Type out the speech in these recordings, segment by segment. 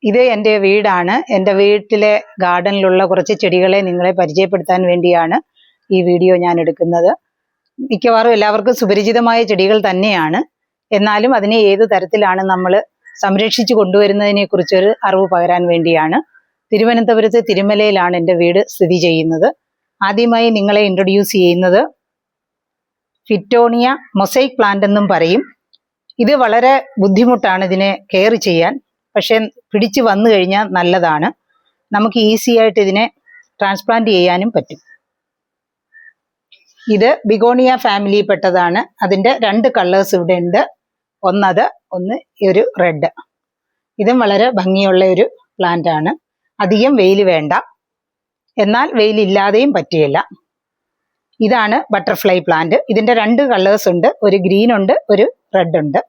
ഇത് എൻ്റെ വീടാണ്. എൻ്റെ വീട്ടിലെ ഗാർഡനിലുള്ള കുറച്ച് ചെടികളെ നിങ്ങളെ പരിചയപ്പെടുത്താൻ വേണ്ടിയാണ് ഈ വീഡിയോ ഞാൻ എടുക്കുന്നത്. മിക്കവാറും എല്ലാവർക്കും സുപരിചിതമായ ചെടികൾ തന്നെയാണ്. എന്നാലും അതിനെ ഏത് തരത്തിലാണ് നമ്മൾ സംരക്ഷിച്ചു കൊണ്ടുവരുന്നതിനെ കുറിച്ചൊരു അറിവ് പകരാൻ വേണ്ടിയാണ്. തിരുവനന്തപുരത്ത് തിരുമലയിലാണ് എൻ്റെ വീട് സ്ഥിതി ചെയ്യുന്നത്. ആദ്യമായി നിങ്ങളെ ഇൻട്രൊഡ്യൂസ് ചെയ്യുന്നത് ഫിറ്റോണിയ മൊസൈക് പ്ലാന്റ് എന്നും പറയും. ഇത് വളരെ ബുദ്ധിമുട്ടാണ് ഇതിനെ കെയർ ചെയ്യാൻ. പക്ഷെ പിടിച്ചു വന്നു കഴിഞ്ഞാൽ നല്ലതാണ്. നമുക്ക് ഈസി ആയിട്ട് ഇതിനെ ട്രാൻസ്പ്ലാന്റ് ചെയ്യാനും പറ്റും. ഇത് ബിഗോണിയ ഫാമിലിയിൽ പെട്ടതാണ്. അതിൻ്റെ 2 കളേഴ്സ് ഇവിടെ ഉണ്ട്. ഒന്ന് ഒരു റെഡ്. ഇതും വളരെ ഭംഗിയുള്ള ഒരു പ്ലാന്റ് ആണ്. അധികം വെയിൽ വേണ്ട, എന്നാൽ വെയിലില്ലാതെയും പറ്റുകയില്ല. ഇതാണ് ബട്ടർഫ്ലൈ പ്ലാന്റ്. ഇതിൻ്റെ 2 കളേഴ്സ് ഉണ്ട്. ഒരു ഗ്രീൻ ഉണ്ട്, ഒരു റെഡ് ഉണ്ട്.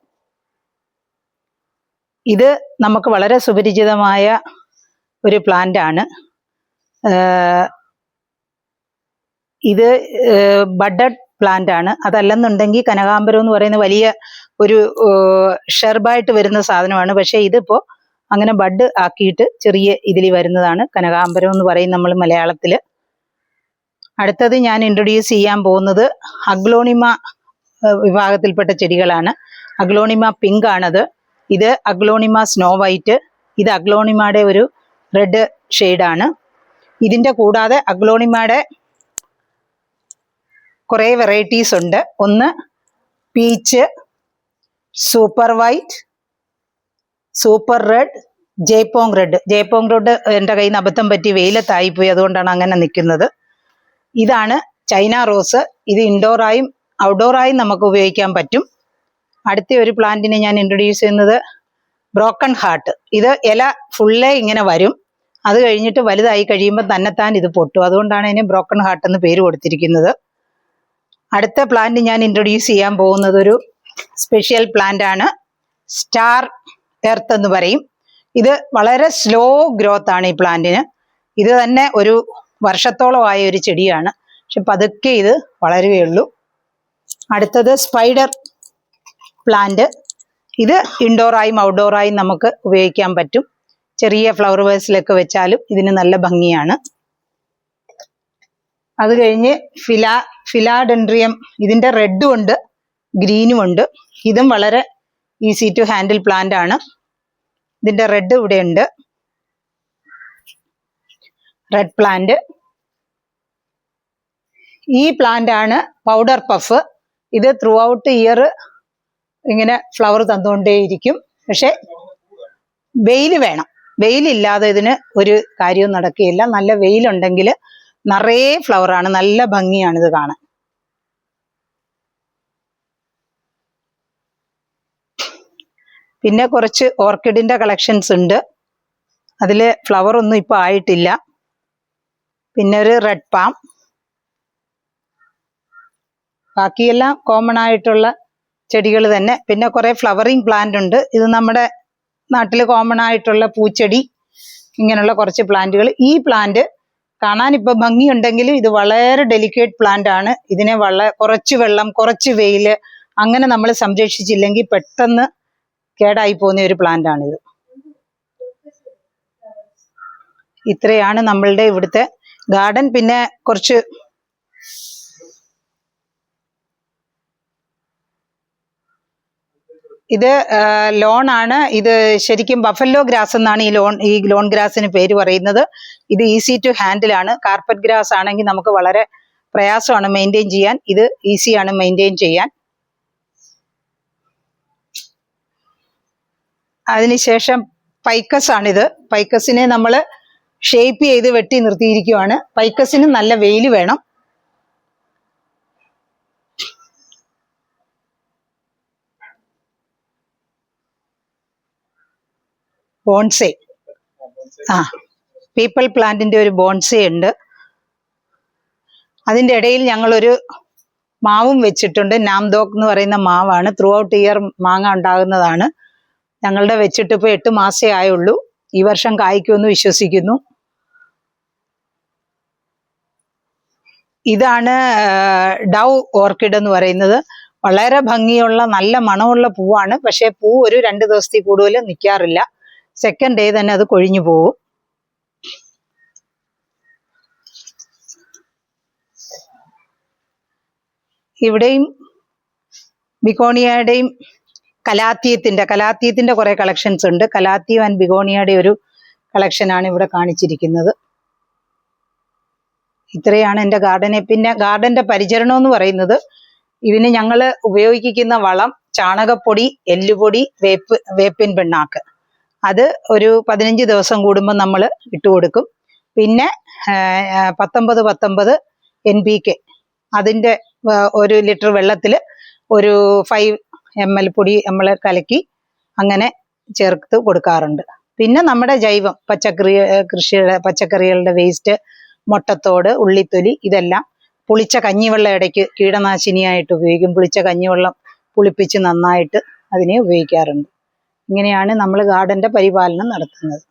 ഇത് നമുക്ക് വളരെ സുപരിചിതമായ ഒരു പ്ലാന്റ് ആണ്. ഇത് ബഡഡ് പ്ലാന്റ് ആണ്. അതല്ലെന്നുണ്ടെങ്കിൽ കനകാംബരം എന്ന് പറയുന്ന വലിയ ഒരു ഷെർബായിട്ട് വരുന്ന സാധനമാണ്. പക്ഷെ ഇതിപ്പോൾ അങ്ങനെ ബഡ് ആക്കിയിട്ട് ചെറിയ ഇതിൽ വരുന്നതാണ് കനകാംബരം എന്ന് പറയും നമ്മൾ മലയാളത്തിൽ. അടുത്തത് ഞാൻ ഇൻട്രൊഡ്യൂസ് ചെയ്യാൻ പോകുന്നത് അഗ്ലോണിമ വിഭാഗത്തിൽപ്പെട്ട ചെടികളാണ്. അഗ്ലോണിമ പിങ്ക് ആണത്. ഇത് അഗ്ലോണിമ സ്നോ വൈറ്റ്. ഇത് അഗ്ലോണിമയുടെ ഒരു റെഡ് ഷെയ്ഡാണ്. ഇതിൻ്റെ കൂടാതെ അഗ്ലോണിമയുടെ കുറേ വെറൈറ്റീസ് ഉണ്ട്. ഒന്ന് peach, super white, super red, ജയ്പോങ് റെഡ്. ജയ്പോങ് റെഡ് എൻ്റെ കയ്യിൽ നിന്ന് അബദ്ധം പറ്റി വെയിലത്തായിപ്പോയി, അതുകൊണ്ടാണ് അങ്ങനെ നിൽക്കുന്നത്. ഇതാണ് ചൈന റോസ്. ഇത് ഇൻഡോറായും ഔട്ട്ഡോറായും നമുക്ക് ഉപയോഗിക്കാൻ പറ്റും. അടുത്ത ഒരു പ്ലാന്റിനെ ഞാൻ ഇൻട്രൊഡ്യൂസ് ചെയ്യുന്നത് ബ്രോക്കൺ ഹാർട്ട്. ഇത് ഇല ഫുള്ളേ ഇങ്ങനെ വരും. അത് കഴിഞ്ഞിട്ട് വലുതായി കഴിയുമ്പോൾ തന്നെത്താൻ ഇത് പൊട്ടും. അതുകൊണ്ടാണ് ഇതിന് ബ്രോക്കൺ ഹാർട്ട് എന്ന് പേര് കൊടുത്തിരിക്കുന്നത്. അടുത്ത പ്ലാന്റ് ഞാൻ ഇൻട്രൊഡ്യൂസ് ചെയ്യാൻ പോകുന്നത് ഒരു സ്പെഷ്യൽ പ്ലാന്റ് ആണ്. സ്റ്റാർ എർത്ത് എന്ന് പറയും. ഇത് വളരെ സ്ലോ ഗ്രോത്ത് ആണ് ഈ പ്ലാന്റിന്. ഇത് തന്നെ ഒരു വർഷത്തോളമായ ഒരു ചെടിയാണ്. പക്ഷെ പതുക്കെ ഇത് വളരുകയുള്ളൂ. അടുത്തത് സ്പൈഡർ പ്ലാന്റ്. ഇത് ഇൻഡോറായും ഔട്ട്ഡോറായും നമുക്ക് ഉപയോഗിക്കാൻ പറ്റും. ചെറിയ ഫ്ലവർ വേസിലൊക്കെ വെച്ചാലും ഇതിന് നല്ല ഭംഗിയാണ്. അത് കഴിഞ്ഞ് ഫിലാഡെൻഡ്രിയം. ഇതിൻ്റെ റെഡും ഉണ്ട്, ഗ്രീനും ഉണ്ട്. ഇതും വളരെ ഈസി ടു ഹാൻഡിൽ പ്ലാന്റ് ആണ്. ഇതിൻ്റെ റെഡ് ഇവിടെ ഉണ്ട്. Red plant. ഈ പ്ലാന്റ് ആണ് പൗഡർ പഫ്. ഇത് ത്രൂ ഔട്ട് ഇയർ ഇങ്ങനെ ഫ്ലവർ തന്നുകൊണ്ടേയിരിക്കും. പക്ഷെ വെയിൽ വേണം. വെയിലില്ലാതെ ഇതിന് ഒരു കാര്യവും നടക്കുകയില്ല. നല്ല വെയിലുണ്ടെങ്കിൽ നിറയെ ഫ്ലവറാണ്. നല്ല ഭംഗിയാണ് ഇത് കാണാൻ. പിന്നെ കുറച്ച് ഓർക്കിഡിൻ്റെ കളക്ഷൻസ് ഉണ്ട്. അതിൽ ഫ്ലവർ ഒന്നും ഇപ്പോൾ ആയിട്ടില്ല. പിന്നെ ഒരു റെഡ് പാം. ബാക്കിയെല്ലാം കോമൺ ആയിട്ടുള്ള ചെടികൾ തന്നെ. പിന്നെ കുറേ ഫ്ലവറിങ് പ്ലാന്റ് ഉണ്ട്. ഇത് നമ്മുടെ നാട്ടിൽ കോമൺ ആയിട്ടുള്ള പൂച്ചെടി, ഇങ്ങനെയുള്ള കുറച്ച് പ്ലാന്റുകൾ. ഈ പ്ലാന്റ് കാണാൻ ഇപ്പോൾ ഭംഗിയുണ്ടെങ്കിലും ഇത് വളരെ ഡെലിക്കേറ്റ് പ്ലാന്റ് ആണ്. ഇതിനെ കുറച്ച് വെള്ളം, കുറച്ച് വെയിൽ അങ്ങനെ നമ്മൾ സംരക്ഷിച്ചില്ലെങ്കിൽ പെട്ടെന്ന് കേടായി പോകുന്ന ഒരു പ്ലാന്റ് ആണിത്. ഇത്രയാണ് നമ്മളുടെ ഇവിടുത്തെ ഗാർഡൻ. പിന്നെ കുറച്ച് ഇത് ലോൺ ആണ്. ഇത് ശരിക്കും ബഫല്ലോ ഗ്രാസ് എന്നാണ് ഈ ലോൺ ഗ്രാസിന് പേര് പറയുന്നത്. ഇത് ഈസി ടു ഹാൻഡിൽ ആണ്. കാർപ്പറ്റ് ഗ്രാസ് ആണെങ്കിൽ നമുക്ക് വളരെ പ്രയാസമാണ് മെയിൻറ്റെയിൻ ചെയ്യാൻ. ഇത് ഈസിയാണ് മെയിൻറ്റെയിൻ ചെയ്യാൻ. അതിനുശേഷം പൈക്കസ് ആണിത്. പൈക്കസിനെ നമ്മൾ ഷേപ്പ് ചെയ്ത് വെട്ടി നിർത്തിയിരിക്കുവാണ്. പൈക്കസിന് നല്ല വെയിൽ വേണം. ബോൺസേ. പീപ്പിൾ പ്ലാന്റിന്റെ ഒരു ബോൺസേ ഉണ്ട്. അതിൻ്റെ ഇടയിൽ ഞങ്ങളൊരു മാവും വെച്ചിട്ടുണ്ട്. നാംദോക്ക് എന്ന് പറയുന്ന മാവാണ്. ത്രൂ ഔട്ട് ഇയർ മാങ്ങ ഉണ്ടാകുന്നതാണ്. ഞങ്ങളുടെ വെച്ചിട്ട് ഇപ്പോൾ 8 മാസേ ആയുള്ളൂ. ഈ വർഷം കായ്ക്കുമെന്ന് വിശ്വസിക്കുന്നു. ഇതാണ് ഡൗ ഓർക്കിഡ് എന്ന് പറയുന്നത്. വളരെ ഭംഗിയുള്ള നല്ല മണമുള്ള പൂവാണ്. പക്ഷേ പൂ ഒരു 2 ദിവസത്തിൽ കൂടുതൽ നിൽക്കാറില്ല. സെക്കൻഡ് ഡേ തന്നെ അത് കൊഴിഞ്ഞു പോകും. ഇവിടെയും ബിഗോണിയയുടെയും കലാത്തിയത്തിന്റെ കുറെ കളക്ഷൻസ് ഉണ്ട്. കലാത്തിയം ആൻഡ് ബിഗോണിയയുടെ ഒരു കളക്ഷനാണ് ഇവിടെ കാണിച്ചിരിക്കുന്നത്. ഇത്രയാണ് എൻ്റെ ഗാർഡനെ. പിന്നെ ഗാർഡന്റെ പരിചരണം എന്ന് പറയുന്നത്, ഇതിന് ഞങ്ങൾ ഉപയോഗിക്കുന്ന വളം ചാണകപ്പൊടി, എല്ലുപൊടി, വേപ്പിൻ പിണ്ണാക്ക്. അത് ഒരു 15 ദിവസം കൂടുമ്പോൾ നമ്മൾ ഇട്ടുകൊടുക്കും. പിന്നെ 19 NPK, അതിൻ്റെ 1 ലിറ്റർ വെള്ളത്തിൽ ഒരു 5 ml പൊടി നമ്മൾ കലക്കി അങ്ങനെ ചേർത്ത് കൊടുക്കാറുണ്ട്. പിന്നെ നമ്മുടെ ജൈവം പച്ചക്കറികളുടെ വേസ്റ്റ്, മുട്ടത്തോട്, ഉള്ളിത്തൊലി, ഇതെല്ലാം പുളിച്ച കഞ്ഞിവെള്ളം ഇടയ്ക്ക് കീടനാശിനിയായിട്ട് ഉപയോഗിക്കും. പുളിച്ച കഞ്ഞിവെള്ളം പുളിപ്പിച്ച് നന്നായിട്ട് അതിനെ ഉപയോഗിക്കാറുണ്ട്. ഇങ്ങനെയാണ് നമ്മൾ ഗാർഡന്റെ പരിപാലനം നടത്തുന്നത്.